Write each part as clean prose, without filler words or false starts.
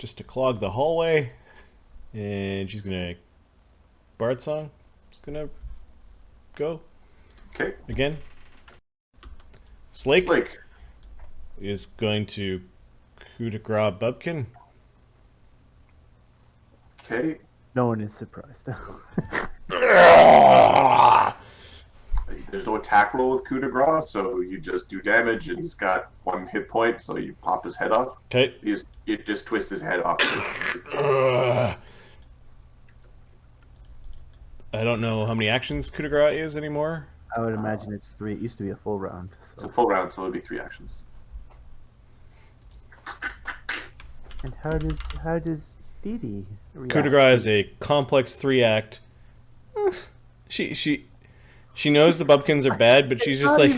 just to clog the hallway. And she's going to... Bard Song. Just going to go. Okay. Again. Slake. Slake. Is going to coup de grace Bubkin. Okay. No one is surprised. There's no attack roll with coup de grace, so you just do damage, and he's got 1 hit point, so you pop his head off. Okay. You just twist his head off. I don't know how many actions coup de grace is anymore. I would imagine it's 3. It used to be a full round. So. It's a full round, so it'll be 3 actions. And how does Dee Dee react? Coup de grace is a complex 3-act. She knows the Bubkins are bad, but she's just like...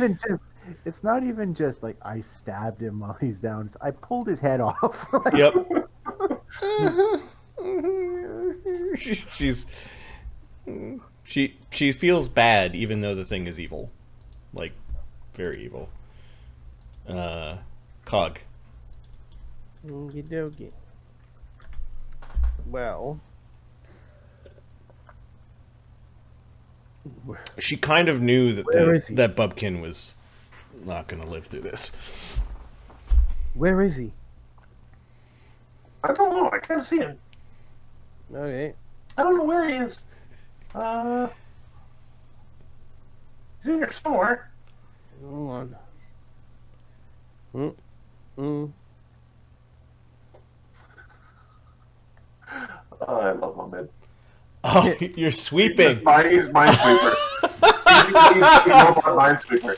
It's not even just like I stabbed him while he's down. I pulled his head off. Yep. She feels bad, even though the thing is evil, like very evil. Cog. Okie dokie. Well, She kind of knew that that Bubkin was not going to live through this. where is he? I don't know. I can't see him. Okay. I don't know where he is. He's in here somewhere. Hold on. Oh, I love Ahmed. Oh, you're sweeping. He's Minesweeper. He's Minesweeper.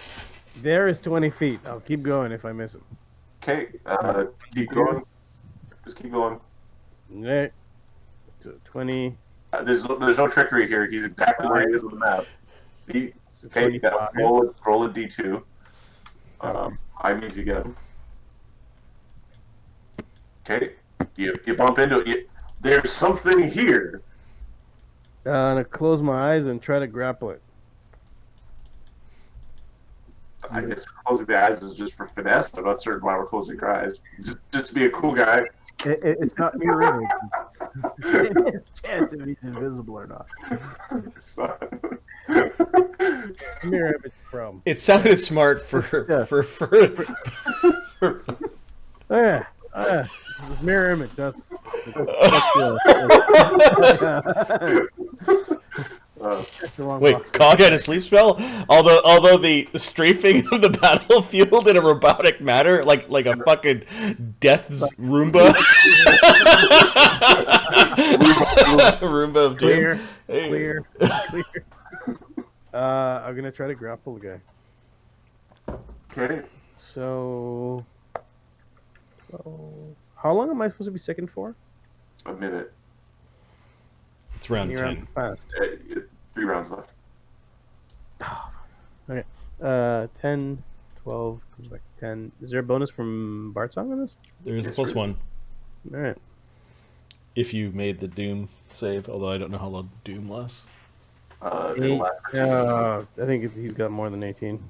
There is 20 feet. I'll keep going if I miss him. Okay, keep going. Just keep going. Okay. So 20. There's no trickery here. He's exactly where he is on the map. Okay, you got roll a d2. I means you get him. Okay, you bump into it. There's something here. I'm gonna close my eyes and try to grapple it. I guess closing the eyes is just for finesse. I'm not certain why we're closing your eyes. Just to be a cool guy. It's not mirror image. Chance if he's invisible or not. Mirror image problem. It sounded smart for Yeah. Mirror image. That's Wait, Cog had a sleep spell? Although the strafing of the battlefield in a robotic manner, like a fucking death's Roomba. Roomba of doom. Clear. I'm gonna try to grapple the guy. Okay. So, how long am I supposed to be second for? A minute. It's round 10. Fast. 3 rounds left. Okay. 10, 12, comes back to 10. Is there a bonus from Bard Song on this? There is a Yes, plus sir. 1 All right. if you made the doom save, although I don't know how long doom lasts. It'll last for 2 I think he's got more than 18.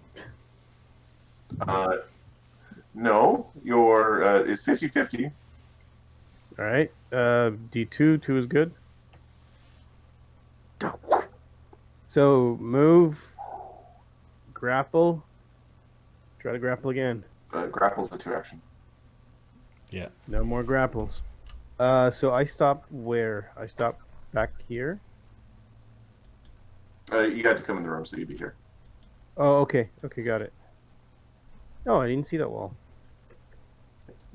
No, your is 50-50. All right. D2, 2 is good. So move, grapple, try to grapple again. Grapple's a 2 action. Yeah. No more grapples. So I stopped where? I stopped back here. You had to come in the room, so you'd be here. Oh, okay. Okay, got it. Oh, I didn't see that wall.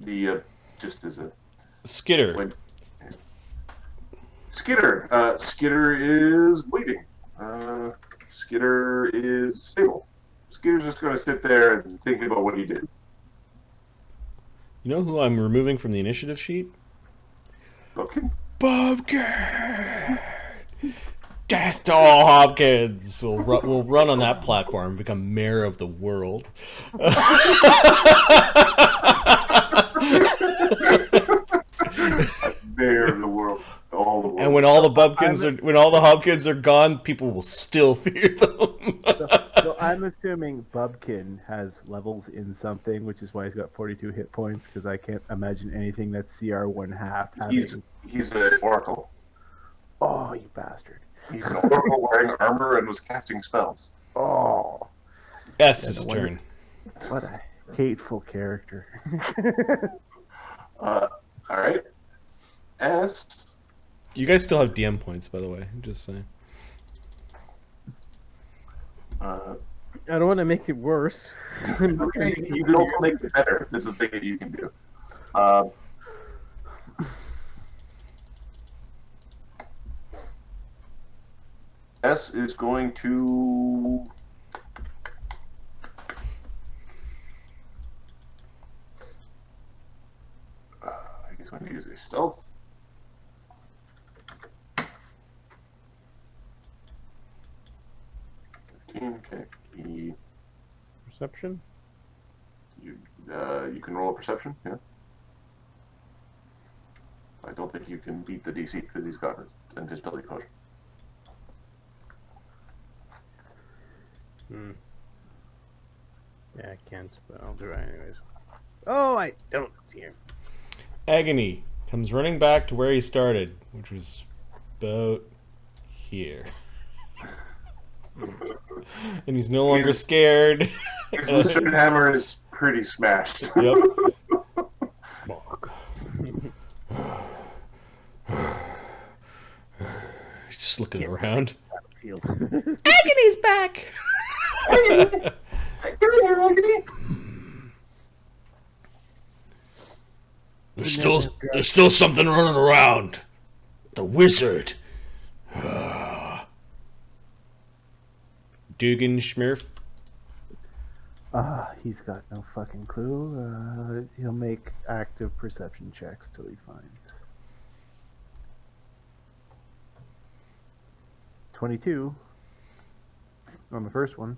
The just as a Skitter. when Skitter. Skitter is bleeding. Skitter is stable. Skitter's just going to sit there and think about what he did. You know who I'm removing from the initiative sheet? Bubkin? Bubkin! Death to all Hopkins! We'll run on that platform and become mayor of the world. Mayor of the world. All the world. And when all the Hopkins are gone, people will still fear them. So I'm assuming Bubkin has levels in something, which is why he's got 42 hit points, because I can't imagine anything that's CR 1/2 having... He's an oracle. Oh, you bastard. He's an oracle wearing armor and was casting spells. Oh. S's turn. What a hateful character. Alright. S. You guys still have DM points, by the way. I'm just saying. I don't want to make it worse. Okay, you can also make it better. This is a thing that you can do. S is going to... he's going to use a stealth. Okay. Perception? You can roll a perception, yeah. I don't think you can beat the DC because he's got an invisibility potion. Yeah, I can't, but I'll do it anyways. Oh, I don't here. Agony comes running back to where he started, which was about here. And he's no longer scared. His Lucian hammer is pretty smashed. Yep. Just looking around. Agony's back! There's still something running around. The wizard. Dügganschmirph. He's got no fucking clue. He'll make active perception checks till he finds. 22 on the first one.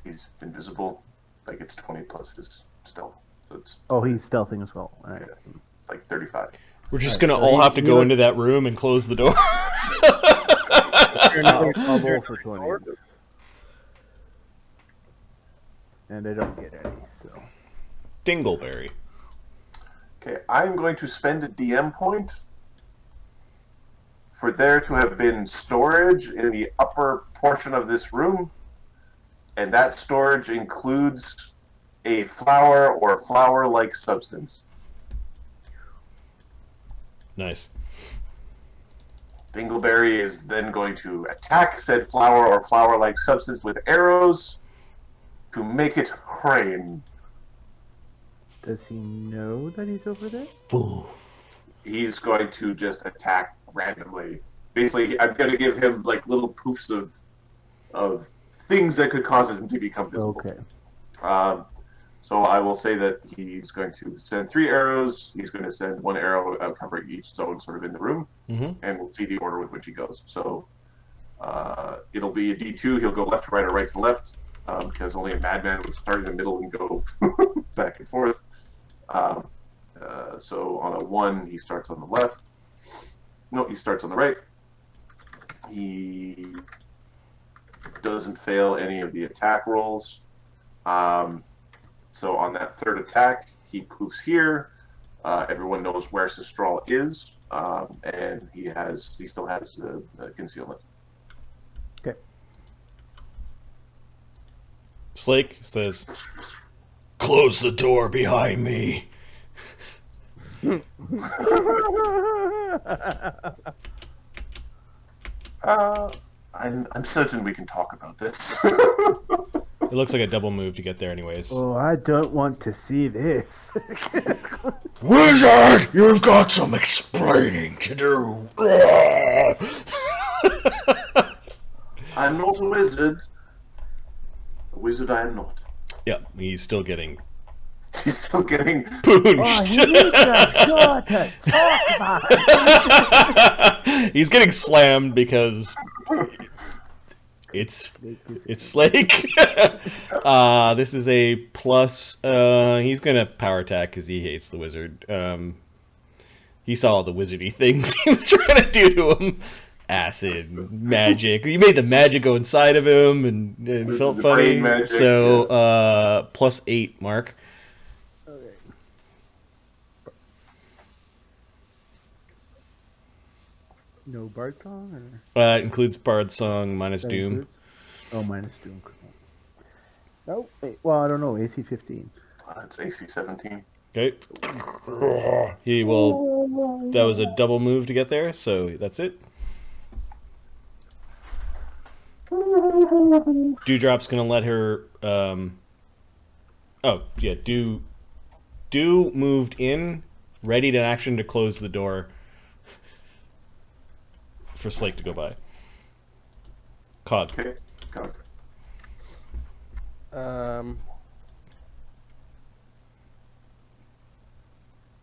He's invisible. Like it's 20 plus his stealth. So it's He's stealthing as well. All right. Yeah, it's like 35. We're just gonna all have to go into that room and close the door. Another bubble for 20s. And I don't get any, so. Dingleberry. Okay, I'm going to spend a DM point for there to have been storage in the upper portion of this room, and that storage includes a flower or flower-like substance. Nice. Dingleberry is then going to attack said flower or flower-like substance with arrows to make it rain. Does he know that he's over there? He's going to just attack randomly. Basically, I'm going to give him like little poofs of things that could cause him to become visible. Okay. So I will say that he's going to send 3 arrows. He's going to send 1 arrow covering each zone sort of in the room, and we'll see the order with which he goes. So it'll be a D2. He'll go left to right or right to left, because only a madman would start in the middle and go back and forth. So on a 1, he starts on the left. No, he starts on the right. He doesn't fail any of the attack rolls. So on that 3rd attack, he poofs here. Everyone knows where Sistral is, and he still has concealment. Okay. Slake says, "Close the door behind me." I'm certain we can talk about this. It looks like a double move to get there anyways. Oh, I don't want to see this. Wizard, you've got some explaining to do. I'm not a wizard. A wizard I am not. Yeah, he's still getting He's still getting pooched. Oh, he needs a shot to talk about. He's getting slammed because it's Slake. This is a plus. He's gonna power attack because he hates the wizard. He saw all the wizardy things he was trying to do to him. acid magic. You made the magic go inside of him, and it felt funny. Magic, so +8, Mark. Okay. No Bard Song? It includes Bard Song minus That Doom. includes? Oh, minus Doom. Oh, wait. Well, I don't know. AC 15. It's AC 17. Okay. He will. That was a double move to get there, so that's it. Dewdrop's gonna let her. Oh yeah, Dew moved in, ready to action to close the door for Slake to go by. Cog. Okay. Go.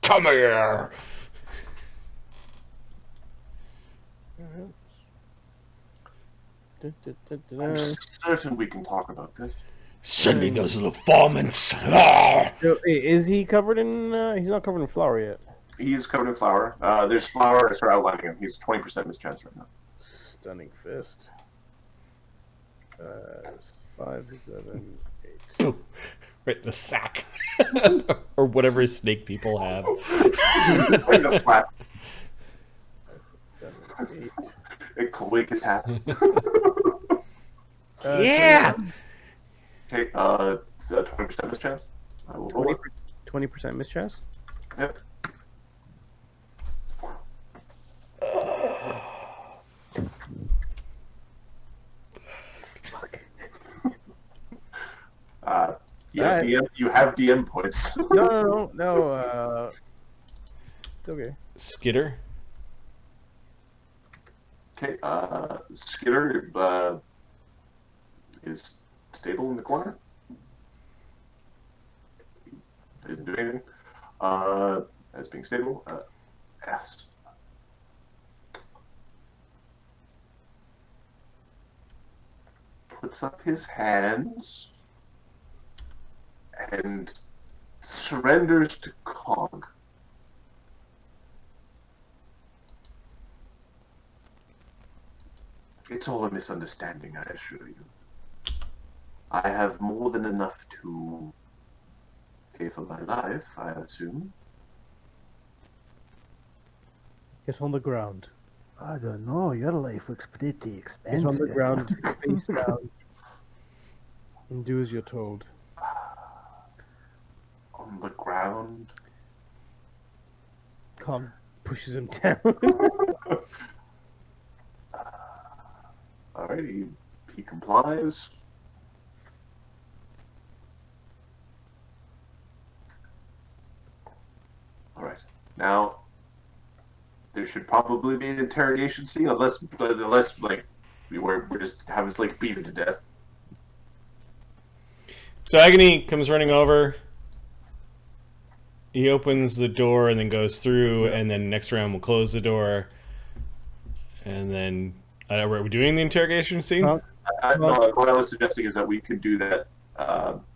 Come here. I'm certain we can talk about this. Sending us informants. Ah! So, is he covered in? He's not covered in flour yet. He's covered in flour. There's flour to start outlining him. He's 20% mischance right now. Stunning fist. 5, 7, 8. Right, the sack. Or whatever snake people have. Right in the flat. 7, 8. A quick attack. Yeah! Okay, 20% mischance. I will roll it. 20% mischance. Yep. Yeah, Right. DM. You have DM points. No. It's okay. Skitter. Okay, Skitter is stable in the corner. Didn't do anything. As being stable. S. Puts up his hands and surrenders to Cog. It's all a misunderstanding, I assure you. I have more than enough to pay for my life, I assume. It's on the ground. I don't know. Your life looks pretty It's expensive. on the ground, face down. And do as you're told. On the ground. Cog pushes him down. Alright, he complies. Alright, now there should probably be an interrogation scene, unless like we're just having this like beaten to death. So Agony comes running over. He opens the door and then goes through, and then next round we'll close the door. And then, are we doing the interrogation scene? No, what I was suggesting is that we could do that.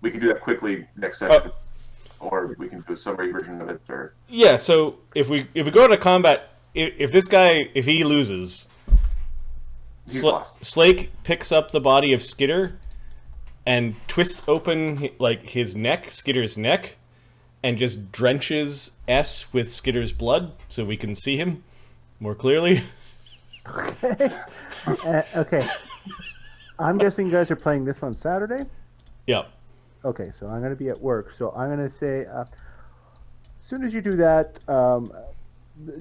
We can do that quickly next session, or we can do a summary version of it. Or Yeah. So if we go to combat, if this guy he loses, he's lost. Slake picks up the body of Skitter and twists open like his neck, Skitter's neck, and just drenches S with Skitter's blood so we can see him more clearly. Okay. Okay. I'm guessing you guys are playing this on Saturday? Yeah. Okay, so I'm going to be at work. So I'm going to say, as soon as you do that,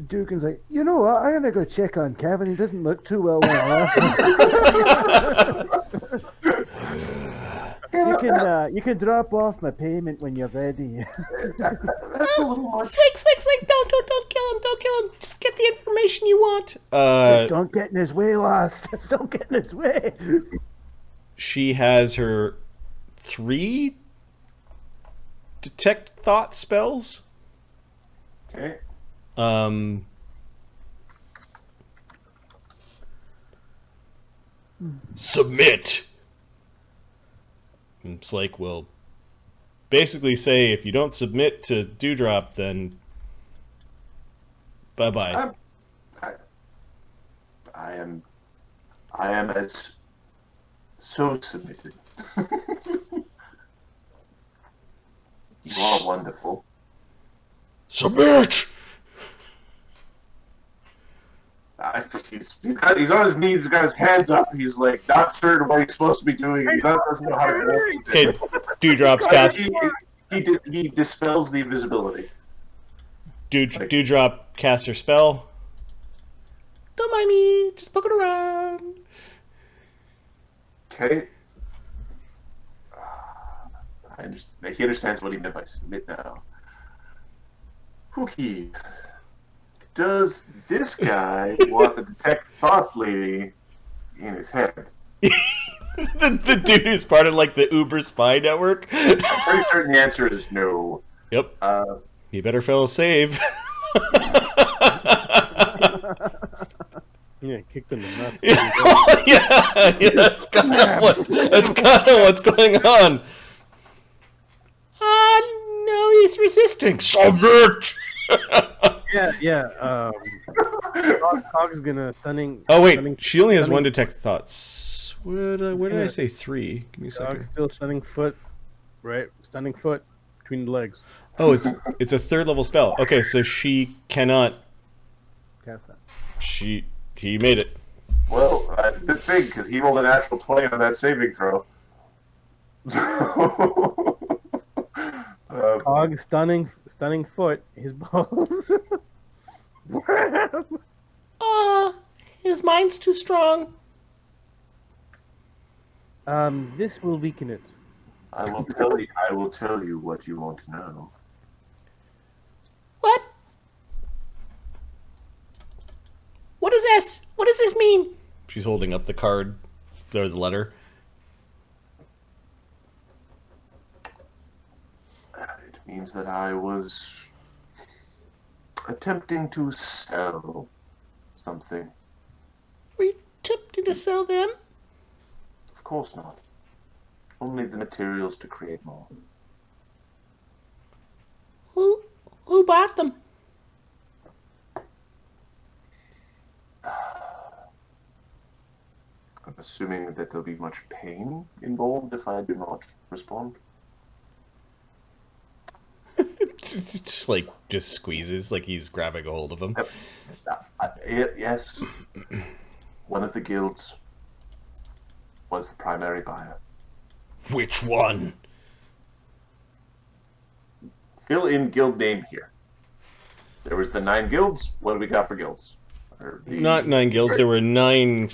Dugan's like, you know what? I'm going to go check on Kevin. He doesn't look too well now. You can drop off my payment when you're ready. That's a little much. Slake, don't kill him. Just get the information you want. Just don't get in his way, Lost. Just don't get in his way. She has her 3 detect thought spells. Okay. Submit. And Slake will basically say, if you don't submit to Dewdrop, then bye-bye. I am as so submitted. You are wonderful. Submit! He's on his knees, he's got his hands up, he's like not certain what he's supposed to be doing, he doesn't know how to do Okay, it. Dewdrop's cast. He dispels the invisibility. Dewdrop cast her spell. Don't mind me, just poking around. Okay. He understands what he meant by submit now. Pookie, does this guy want the detect thoughts lady in his head? the dude who's part of like the Uber spy network. I'm pretty certain the answer is no. Yep. You better fail a save. Yeah, kicked in the nuts. yeah, that's kind of what's going on. No, he's resisting. Submit. Yeah. Cog's gonna stunning. Oh wait, stunning, she only has stunning, one detect thoughts. Where did I say 3? Give me a second. Cog's still stunning foot, right? Stunning foot between the legs. Oh, it's a 3rd level spell. Okay, so she cannot. Cast that. He made it. Well, good thing, because he rolled a natural 20 on that saving throw. Cog stunning foot. His balls. His mind's too strong. This will weaken it. I will tell you what you want to know. What? What is this? What does this mean? She's holding up the card, or the letter. It means that I was attempting to sell something. Were you attempting to sell them? Of course not. Only the materials to create more. Who bought them? I'm assuming that there'll be much pain involved if I do not respond. just squeezes like he's grabbing a hold of him. Yes. One of the guilds was the primary buyer. Which one? Fill in guild name here. There was the 9 guilds. What do we got for guilds? Not 9 guilds. There were 9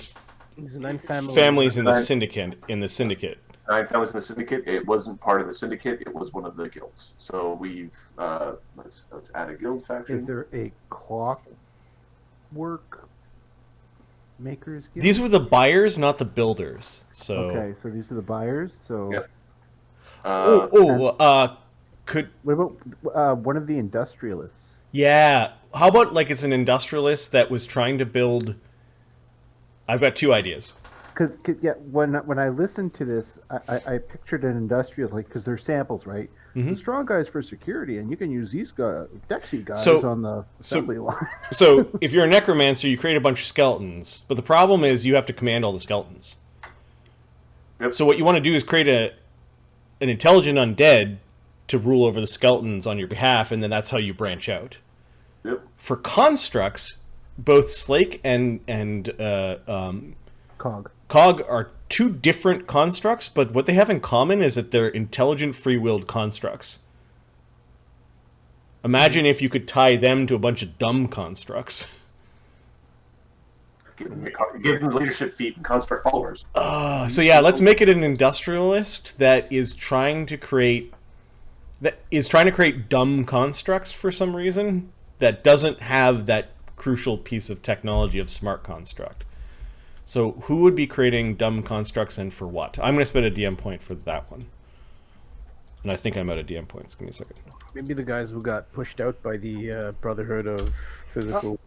There's 9 families. families in the syndicate. 9 families in the syndicate. It wasn't part of the syndicate. It was one of the guilds. So we've let's add a guild faction. Is there a clockwork makers guild? These were the buyers, not the builders. So Okay, so these are the buyers. So Yep. could what about one of the industrialists? yeah? How about like it's an industrialist that was trying to build? I've got 2 ideas. Because yeah, when I listened to this, I pictured an industrial, like, because they're samples, right? The strong guys for security, and you can use these guys, Dexy guys on the assembly line. So if you're a necromancer, you create a bunch of skeletons, but the problem is you have to command all the skeletons. Yep. So what you want to do is create an intelligent undead to rule over the skeletons on your behalf, and then that's how you branch out. Yep. For constructs, both Slake and Cog are 2 different constructs, but what they have in common is that they're intelligent, free-willed constructs. Imagine if you could tie them to a bunch of dumb constructs. Give them the leadership feat and construct followers. So yeah, let's make it an industrialist that is trying to create dumb constructs for some reason that doesn't have that crucial piece of technology of smart construct. So who would be creating dumb constructs and for what? I'm going to spend a DM point for that one. And I think I'm out of DM points. Give me a second. Maybe the guys who got pushed out by the Brotherhood of Physical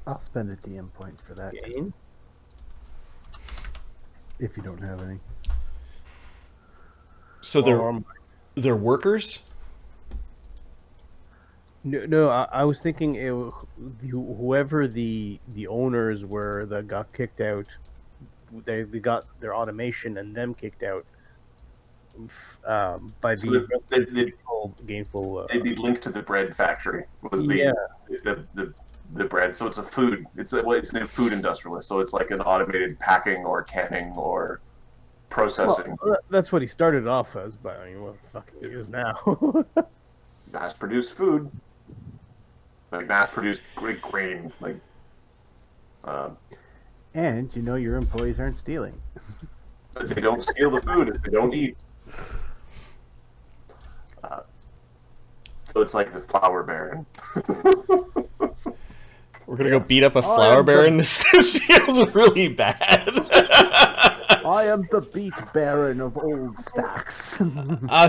I'll spend a DM point for that. Gain. If you don't have any. So they're workers? No, I was thinking whoever the owners were that got kicked out, they got their automation and them kicked out by So the they'd gainful. be linked to the bread factory. Was Yeah. the bread? So it's a food. It's a food industrialist. So it's like an automated packing or canning or processing, That's what he started off as, but I mean, what the fuck he is now? mass-produced food, like mass-produced grain, like. And you know your employees aren't stealing. They don't steal the food if they don't eat. So it's like the flour baron. We're gonna go beat up a flour baron. This feels really bad. I am the beat baron of old stacks.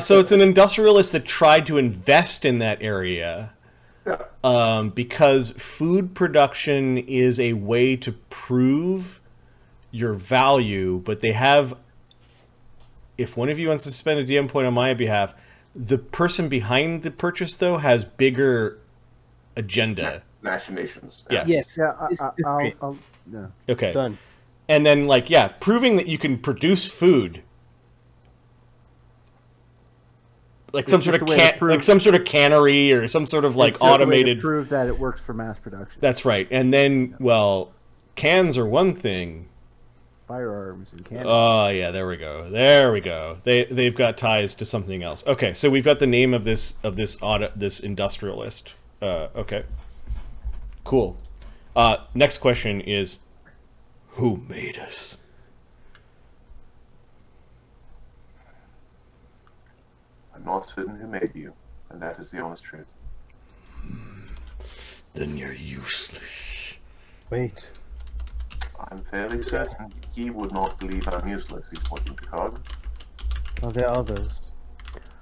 So it's an industrialist that tried to invest in that area. Because food production is a way to prove your value, but they have, if one of you wants to spend a DM point on my behalf, the person behind the purchase, though, has bigger agenda. Machinations. Yes. Yeah, I'll no. Okay. Done. And then, like, yeah, proving that you can produce food. Like some sort of like some sort of cannery or some sort of like automated. To prove that it works for mass production. That's right. And then, well, cans are one thing. Firearms and cannons. Oh yeah, there we go. There we go. They've got ties to something else. Okay, so we've got the name of this industrialist. Okay. Cool. Next question is, who made us? I'm not certain who made you, and that is the honest truth. Then you're useless. Wait. I'm fairly certain he would not believe I'm useless. He's pointing to Cog. Are there others?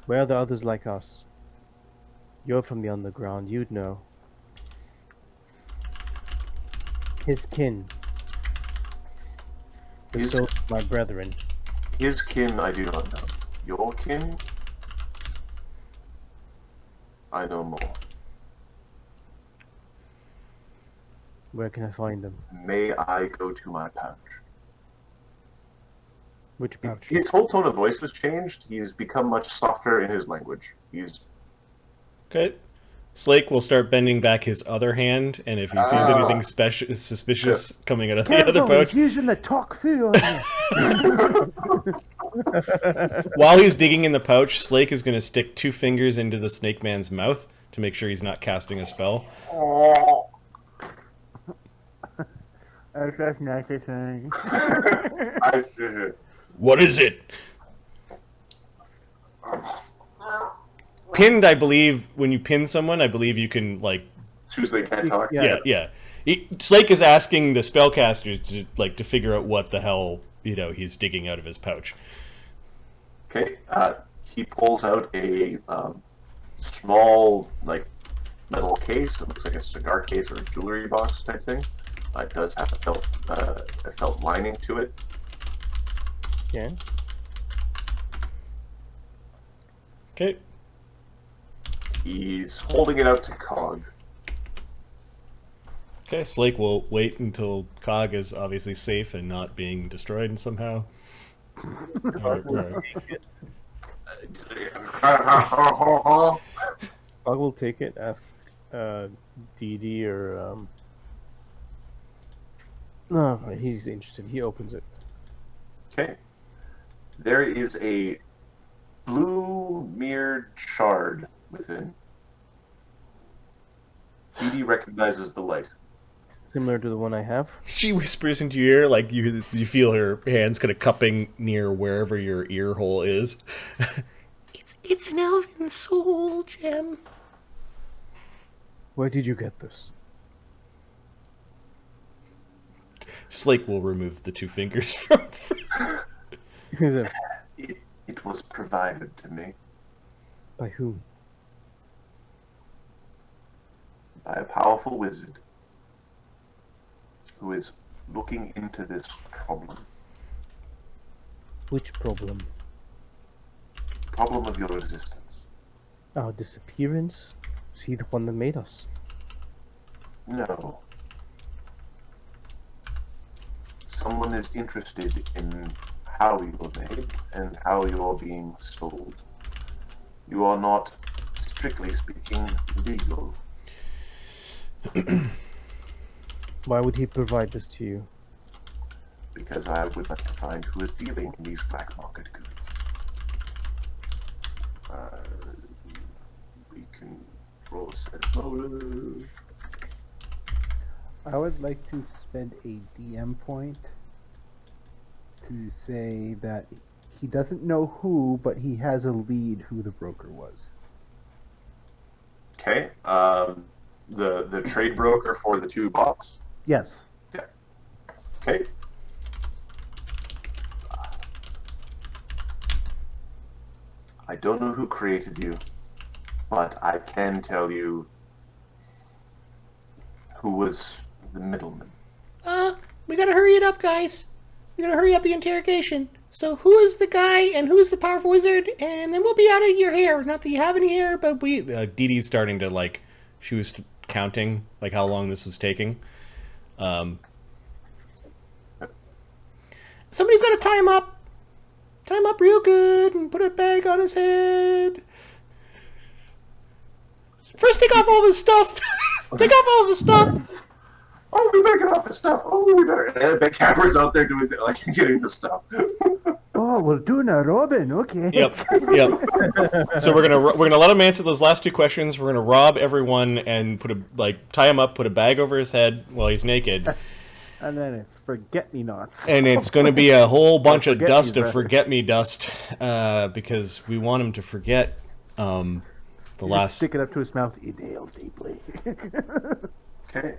Where are the others like us? You're from the underground, you'd know. His kin. The His- souls of my brethren. His kin I do not know. Your kin? I know more. Where can I find them? May I go to my pouch? Which pouch? His whole tone of voice has changed. He's become much softer in his language. He's Okay. Slake will start bending back his other hand, and if he sees anything suspicious coming out of the other pouch, he's using the talk foo on you. while he's digging in the pouch, Slake is going to stick 2 fingers into the snake man's mouth to make sure he's not casting a spell. That's necessary. I see. What is it? Pinned, I believe, when you pin someone, I believe you can, like... Choose they can't talk. Yeah. Slake is asking the spellcaster to figure out what the hell, he's digging out of his pouch. Okay. He pulls out a small, metal case. It looks like a cigar case or a jewelry box type thing. It does have a felt lining to it. Yeah. Okay. He's holding it out to Cog. Okay, Slake will wait until Cog is obviously safe and not being destroyed somehow. Bug will take it, ask Dee Dee or... No, he's interested. He opens it. Okay. There is a blue mirrored shard within. Dee Dee recognizes the light. Similar to the one I have. She whispers into your ear, like you feel her hands kind of cupping near wherever your ear hole is. It's an elven soul gem. Where did you get this? Slake will remove the 2 fingers from... It was provided to me By whom? by a powerful wizard who is looking into this problem. Which problem? Problem of your existence. Our disappearance? Is he the one that made us? No. Someone is interested in how you are made and how you are being sold. You are not, strictly speaking, legal. Why would he provide this to you? Because I would like to find who is dealing in these black market goods. We can roll a sense motive. I would like to spend a DM point to say that he doesn't know who, but he has a lead who the broker was. Okay. The trade broker for the two bots. Yes. Yeah. Okay. I don't know who created you, but I can tell you who was the middleman. We gotta hurry it up, guys. We gotta hurry up the interrogation. So who is the guy and who's the powerful wizard? And then we'll be out of your hair. Not that you have any hair, but we... Dee Dee's starting to, like... She was counting, like, how long this was taking. Somebody's gotta tie him up. Tie him up real good and put a bag on his head. First, take off all of his stuff. Take off all of his stuff. Oh, we better get off the stuff. Oh, we better. And the camera's out there doing, like, getting the stuff. Oh, we're doing a Robin. Okay. Yep. So we're gonna let him answer those last two questions. We're gonna rob everyone and tie him up, put a bag over his head while he's naked. And then it's forget-me-nots. And it's going to be a whole bunch of Forget-me's dust of rather. forget-me-dust, because we want him to forget the last... Stick it up to his mouth. Inhale deeply. Okay.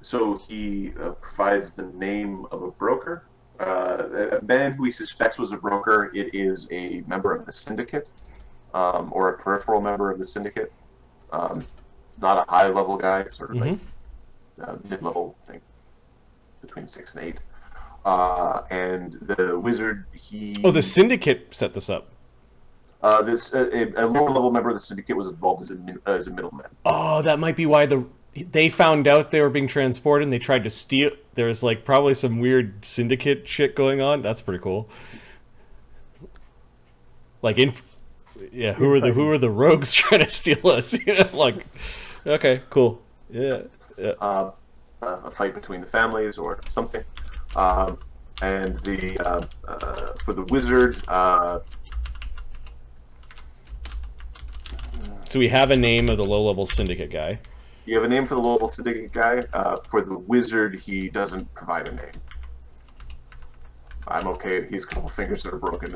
So he provides the name of a broker. A man who he suspects was a broker. It is a member of the syndicate, or a peripheral member of the syndicate. Not a high-level guy, sort of like mid-level thing, between 6 and 8. And the wizard, Oh, the syndicate set this up. a lower-level member of the syndicate was involved as a middleman. Oh, that might be why they found out they were being transported and they tried to steal. There's like probably some weird syndicate shit going on. That's pretty cool. Like who are the rogues trying to steal us? You know, like, okay, cool. Yeah. A fight between the families or something. And for the wizard, So we have a name of the low-level syndicate guy. you have a name for the local syndicate guy. For the wizard, he doesn't provide a name. I'm okay. He's a couple fingers that are broken.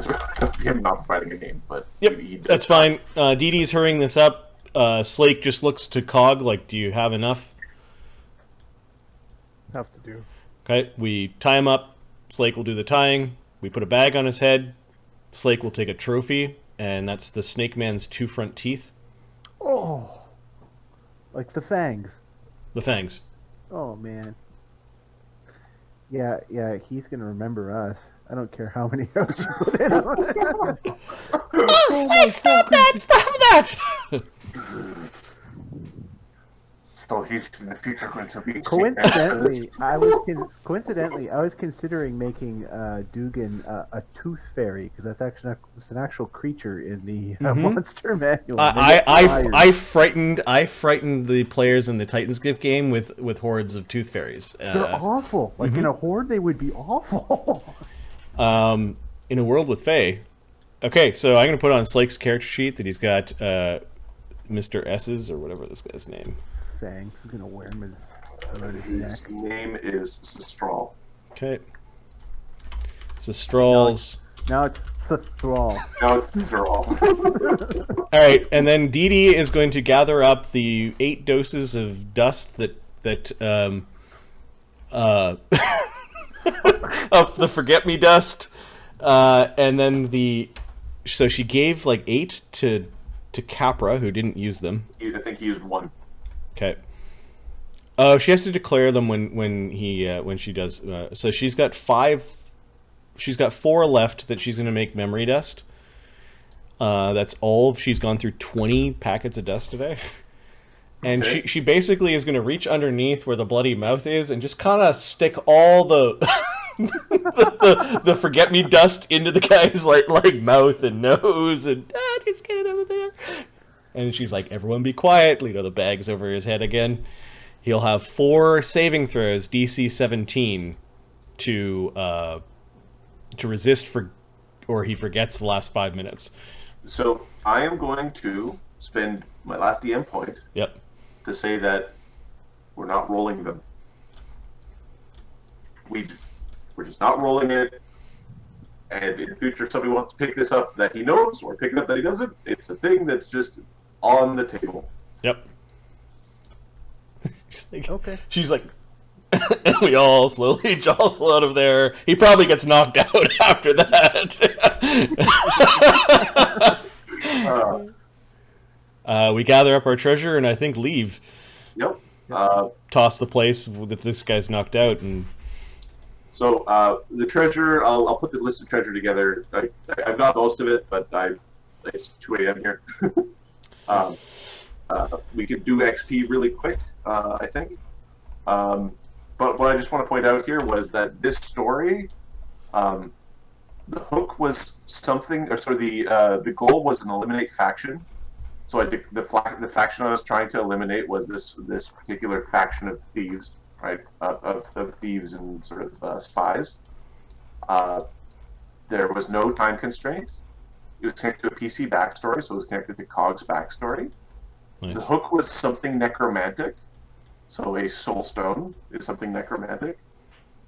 Him not providing a name, but Yep, he does that's fine. Dee Dee's hurrying this up. Slake just looks to Cog like, do you have enough? Have to do. Okay, we tie him up. Slake will do the tying. We put a bag on his head. Slake will take a trophy, and that's the Snake Man's 2 front teeth. Oh. Like the fangs. The fangs. Oh, man. Yeah, he's going to remember us. I don't care how many arrows you put in on it. Oh, Slake, stop that! Stop that! So he's in the future going to be. Coincidentally, I was considering making Duggan a tooth fairy because that's an actual creature in the monster manual. I frightened the players in the Titans Gift game with hordes of tooth fairies. They're awful. Like in a horde, they would be awful. In a world with Fae. Okay, so I'm gonna put on Slake's character sheet that he's got Mr. S's or whatever this guy's name. Fangs. He's gonna wear him around his His neck. name is Sistral. Okay. So Strolls. Now it's Thrall. No, it's Sistral. All right, and then Dee Dee is going to gather up the 8 doses of dust that of the forget me dust, and then so she gave like 8 to Capra, who didn't use them. I think he used 1. Okay. Oh, she has to declare them when she does. So she's got 5. She's got 4 left that she's going to make memory dust. That's all. She's gone through 20 packets of dust today. And Okay. she basically is going to reach underneath where the bloody mouth is and just kind of stick all the the forget me dust into the guy's like mouth and nose and just get it over there. And she's like, everyone be quiet. The bag's over his head again. He'll have 4 saving throws, DC 17, to resist or he forgets the last 5 minutes. So I am going to spend my last DM point Yep. to say that we're not rolling them. We're just not rolling it. And in the future, if somebody wants to pick this up that he knows or pick it up that he doesn't, it's a thing that's just on the table. Yep. She's like, Okay. She's like, and we all slowly jostle out of there. He probably gets knocked out after that. We gather up our treasure and I think leave. Yep. Toss the place that this guy's knocked out. And So the treasure, I'll put the list of treasure together. I've got most of it, but it's 2 a.m. here. We could do XP really quick, I think. But what I just want to point out here was that this story, the hook was something, or sort of the goal was an eliminate faction. So I think the faction I was trying to eliminate was this particular faction of thieves, right? Of thieves and sort of spies. There was no time constraint. It was connected to a PC backstory, so it was connected to Cog's backstory. nice. The hook was something necromantic, so a soul stone is something necromantic.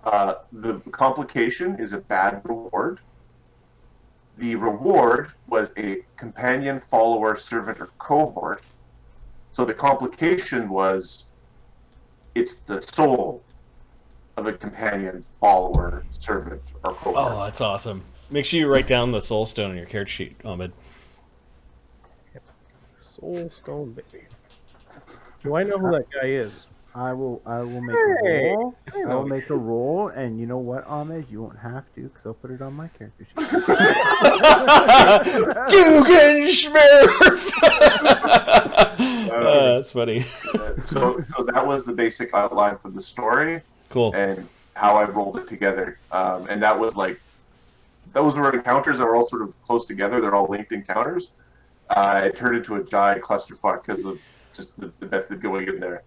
The complication is a bad reward. The reward was a companion, follower, servant, or cohort. So the complication was it's the soul of a companion, follower, servant, or cohort. Oh, that's awesome. Make sure you write down the soul stone on your character sheet, Ahmed. Soul Stone, baby. Do I know who that guy is? I will make Hey, a roll. I I know. will make a roll, and you know what, Ahmed? You won't have to, because I'll put it on my character sheet. Dügganschmirph! That's funny. So that was the basic outline for the story Cool. and how I rolled it together. And that was those were encounters that were all sort of close together. They're all linked encounters. It turned into a giant clusterfuck because of just the method going in there.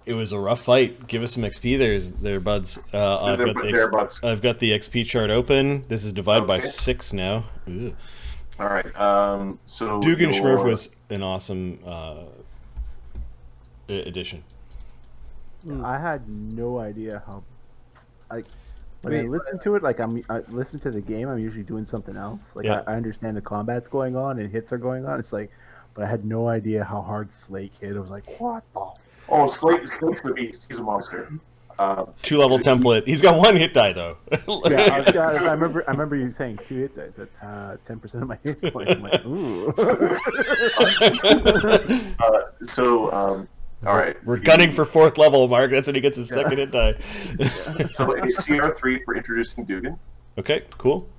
It was a rough fight. Give us some XP there, buds. I've got the XP chart open. This is divided by 6 now. Ooh. All right. So Dügganschmirph was an awesome addition. I had no idea how. When I listen to it, I listen to the game. I'm usually doing something else. Yeah. I understand the combat's going on and hits are going on. It's like, but I had no idea how hard Slake hit. I was like, what the? Oh, Slake's the beast. He's a monster. 2-level template. He's got 1 hit die though. Yeah, I remember you saying 2 hit dice. That's 10% of my hit points. I'm like, ooh. All right. We're gunning for 4th level, Mark. That's when he gets his second hit die. So a CR3 for introducing Dugan. Okay, cool.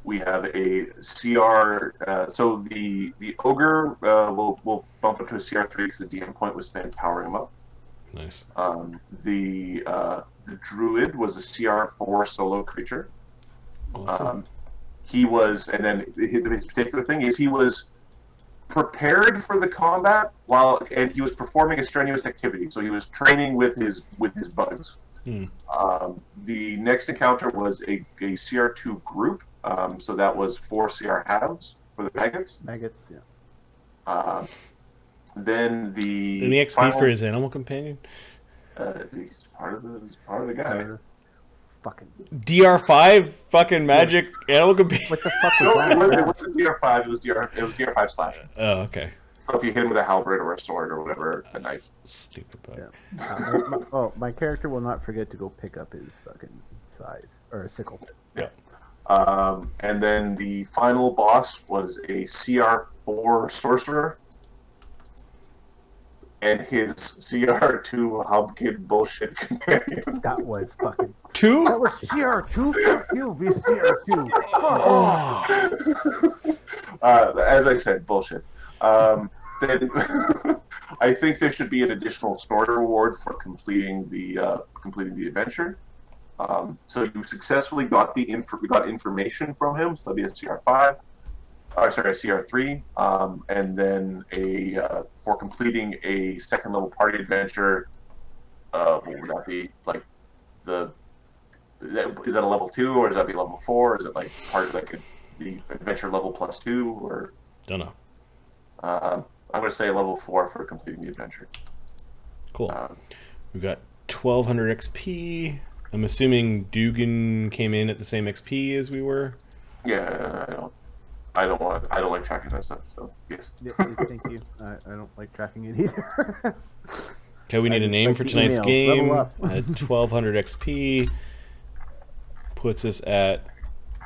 We have a CR. So the ogre will bump up to a CR3 because the DM point was spent powering him up. Nice. The druid was a CR4 solo creature. Awesome. He was, and then his particular thing is he was prepared for the combat and he was performing a strenuous activity. So he was training with his bugs. The next encounter was a CR2 group. So that was 4 CR halves for the maggots. Maggots, yeah. Then the Any XP for his animal companion? He's part of the guy. Fucking. DR5 fucking magic animal companion. What the fuck No, was it that? wasn't DR5. It was DR5 slash. Oh, okay. So if you hit him with a halberd or a sword or whatever, a knife. Stupid bug. Yeah. My character will not forget to go pick up his fucking scythe or a sickle. Yeah. And then the final boss was a CR4 sorcerer. And his CR2 Hobkin bullshit companion. That was fucking. 2? That was CR2. Fuck you, be CR2. As I said, bullshit. Then I think there should be an additional story reward for completing the adventure. So you successfully got information from him, so that'd be a CR5. Sorry, a CR3, and then for completing a second level party adventure. What would that be? Like is that a level 2 or does that be level 4? Is it like part of like the adventure level +2 or? Don't know. I'm going to say level 4 for completing the adventure. Cool. We've got 1200 XP. I'm assuming Duggan came in at the same XP as we were. Yeah, I don't like tracking that stuff. So yes. Yeah, thank you. I don't like tracking it either. Okay, we need a name for tonight's emails. game. Level up. At 1200 XP puts us at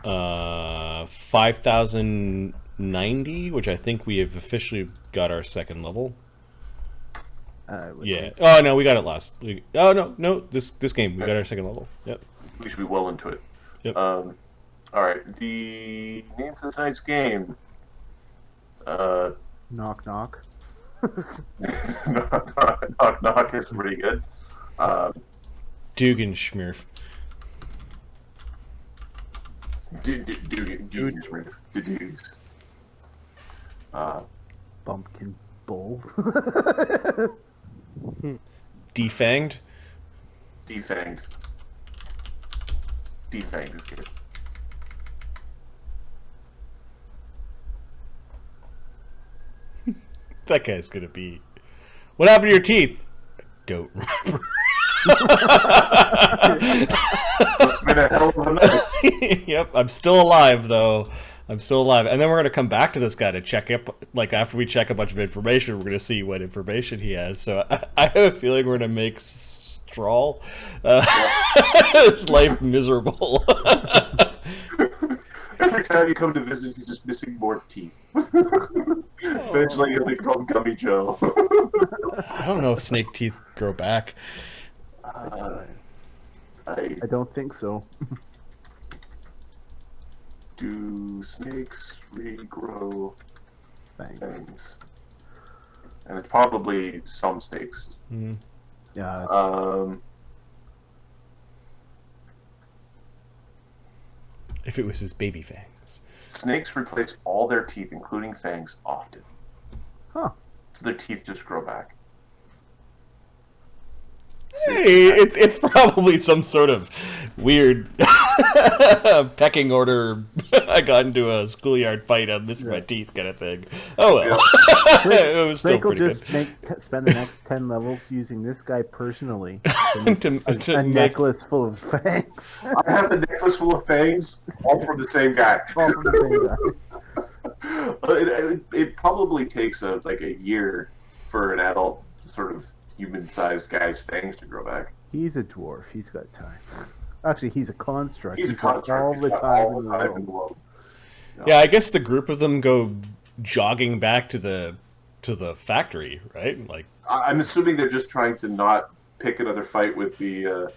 5090, which I think we have officially got our second level. Yeah. Oh no, we got it last. Oh no, this game we got our second level. Yep. We should be well into it. Yep. All right. The name for tonight's game. Knock knock. knock is pretty good. Dügganschmirph. Dügganschmirph. The dudes. Bumpkin bull. Defanged. Defanged. Defanged is good. That guy's gonna be. What happened to your teeth? Don't remember. It's been a hell of a night. Yep, I'm still alive though. I'm still alive, and then we're gonna come back to this guy to check up. Like after we check a bunch of information, we're gonna see what information he has. So I have a feeling we're gonna make Strahl his life miserable. Every time you come to visit, he's just missing more teeth. Eventually, he'll become Gummy Joe. I don't know if snake teeth grow back. I don't think so. Do snakes regrow Thanks. fangs? And it's probably some snakes. Mm. Yeah. If it was his baby fangs. Snakes replace all their teeth, including fangs, often. Huh. So their teeth just grow back. Hey, it's probably some sort of weird pecking order. I got into a schoolyard fight. I'm missing my teeth, kind of thing. Oh well, it was still Snake will pretty just good. spend the next 10 levels using this guy personally. to A make necklace full of fangs. I have the necklace full of fangs, all from the same guy. All from the same guy. It probably takes a year for an adult sort of human-sized guy's fangs to grow back. He's a dwarf. He's got time. Actually, he's a construct. He's a got construct. all He's the got time all in the the time world. in the world. Yeah, I guess the group of them go jogging back to the factory, right? Like, I'm assuming they're just trying to not pick another fight with the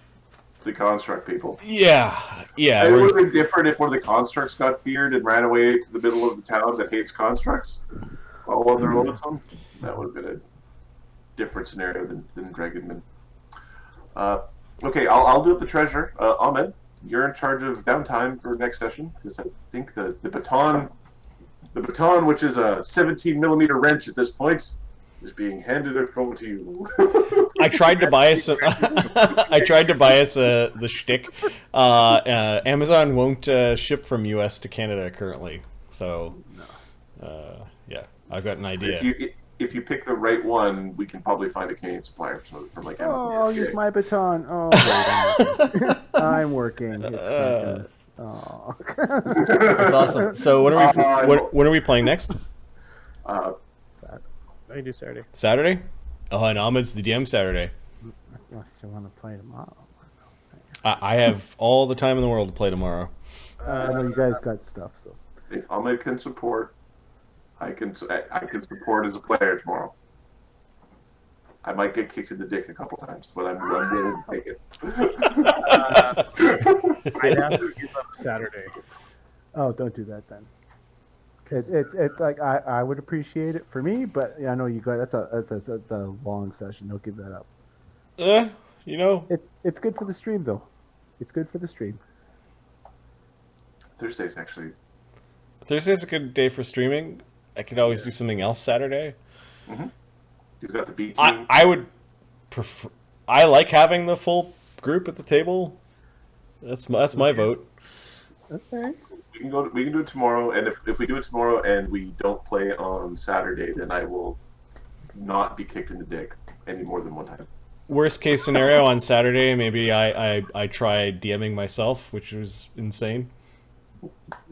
construct people. yeah. And it would have been different if one of the constructs got feared and ran away to the middle of the town that hates constructs while they're lonesome. That would have been a different scenario than Dragonman. Okay, I'll do up the treasure. Ahmed, you're in charge of downtime for next session because I think the baton, which is a 17mm wrench at this point, is being handed over to you. I tried to buy us. The shtick. Amazon won't ship from U.S. to Canada currently, so yeah, I've got an idea. If you pick the right one, we can probably find a Canadian supplier from like Amazon. Oh, I'll use my baton. Oh, wait, I'm working. It's not gonna... That's awesome. So when are we playing next? I do Saturday. Saturday? Oh, and Ahmed's the DM Saturday. Unless you want to play tomorrow. I have all the time in the world to play tomorrow. I know you guys got stuff, so. If Ahmed can support, I can support as a player tomorrow. I might get kicked in the dick a couple times, but I'm willing to take it. I'd have to give up Saturday. Oh, don't do that then. It's like I would appreciate it for me, but I know you guys. That's a long session. Don't give that up. You know, It's good for the stream though. It's good for the stream. Thursday's actually. Thursday's a good day for streaming. I could always do something else Saturday. Mm-hmm. You've got the B team. I would prefer. I like having the full group at the table. That's my vote. Okay. We can do it tomorrow, and if we do it tomorrow and we don't play on Saturday, then I will not be kicked in the dick any more than one time. Worst case scenario on Saturday, maybe I try DMing myself, which was insane.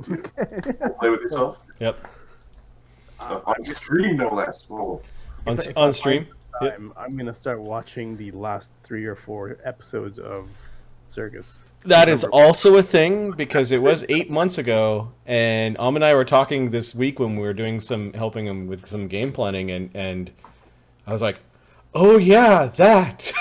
Play with yourself. Yep. On stream, no less. Oh. On stream. Yep. I'm gonna start watching the last 3 or 4 episodes of Circus. That is also a thing because it was 8 months ago, and and I were talking this week when we were doing helping him with some game planning, and I was like, "Oh yeah, that."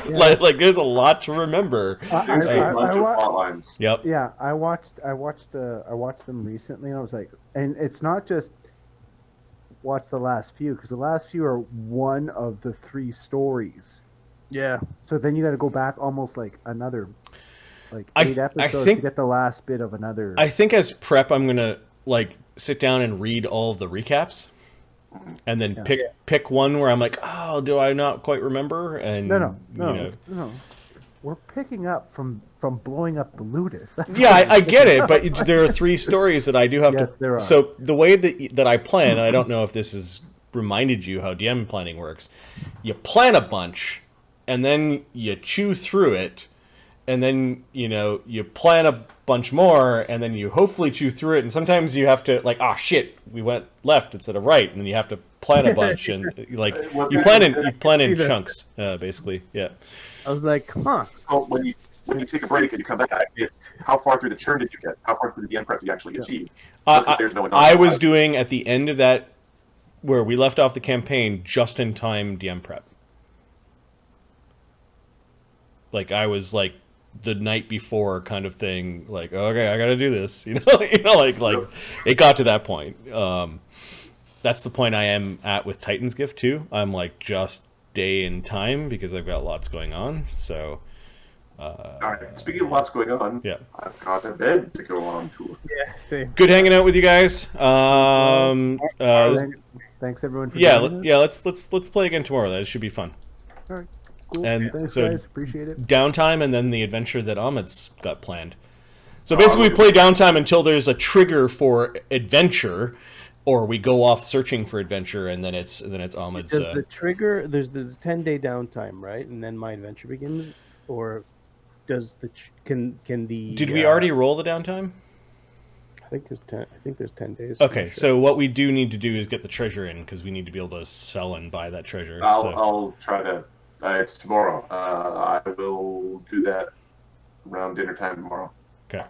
like there's a lot to remember. There's a bunch of plot lines. Yep. Yeah, I watched them recently, and I was like, and it's not just watch the last few because the last few are one of the 3 stories. Yeah. So then you got to go back almost like another, like 8 episodes to get the last bit of another. I think as prep, I'm gonna sit down and read all of the recaps, and then pick one where I'm like, oh, do I not quite remember? And No. you know. We're picking up from blowing up the Ludus. Yeah, I get it, but there are 3 stories that I do have Yes, to. there are. So the way that I plan, and I don't know if this has reminded you how DM planning works. You plan a bunch, and then you chew through it, and then you plan a bunch more, and then you hopefully chew through it. And sometimes you have to shit, we went left instead of right, and then you have to plan a bunch, and you plan in chunks, basically. Yeah. I was like, huh. Oh, when you take a break and you come back, how far through the churn did you get? How far through the DM prep did you actually achieve? I was doing at the end of that, where we left off the campaign, just in time DM prep. I was the night before kind of thing, okay, I gotta do this, it got to that point. That's the point I am at with Titan's Gift too. I'm just day in time because I've got lots going on. So all right, speaking of lots going on, yeah, I've got a bed to go on to. Yeah, same. Good hanging out with you guys. Thanks everyone for let's play again tomorrow. That should be fun. All right. Cool. And thanks, so guys. Appreciate it. Downtime, and then the adventure that Ahmed's got planned. So basically, we play downtime until there's a trigger for adventure, or we go off searching for adventure, and then it's Ahmed's. Does the trigger? There's the 10-day downtime, right? And then my adventure begins, or does can the? Did we already roll the downtime? I think there's 10 days. Okay, so what we do need to do is get the treasure in because we need to be able to sell and buy that treasure. I'll try to. It's tomorrow. I will do that around dinner time tomorrow. Okay.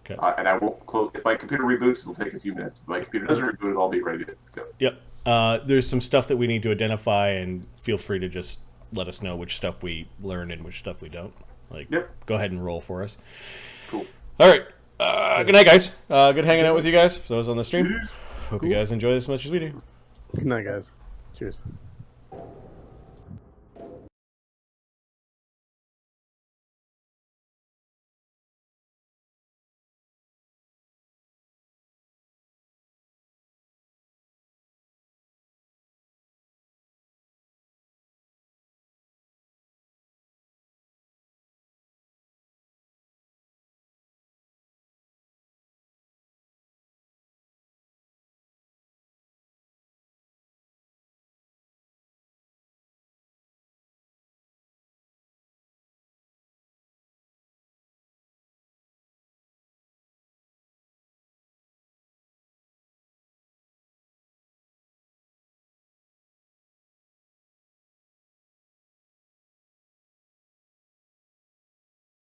And I won't close. If my computer reboots, it'll take a few minutes. If my computer doesn't reboot, I'll be ready to go. Yep. There's some stuff that we need to identify, and feel free to just let us know which stuff we learn and which stuff we don't. Go ahead and roll for us. Cool. All right. Good night, guys. Good hanging out with you guys. Those on the stream. Hope you guys enjoy this as much as we do. Good night, guys. Cheers.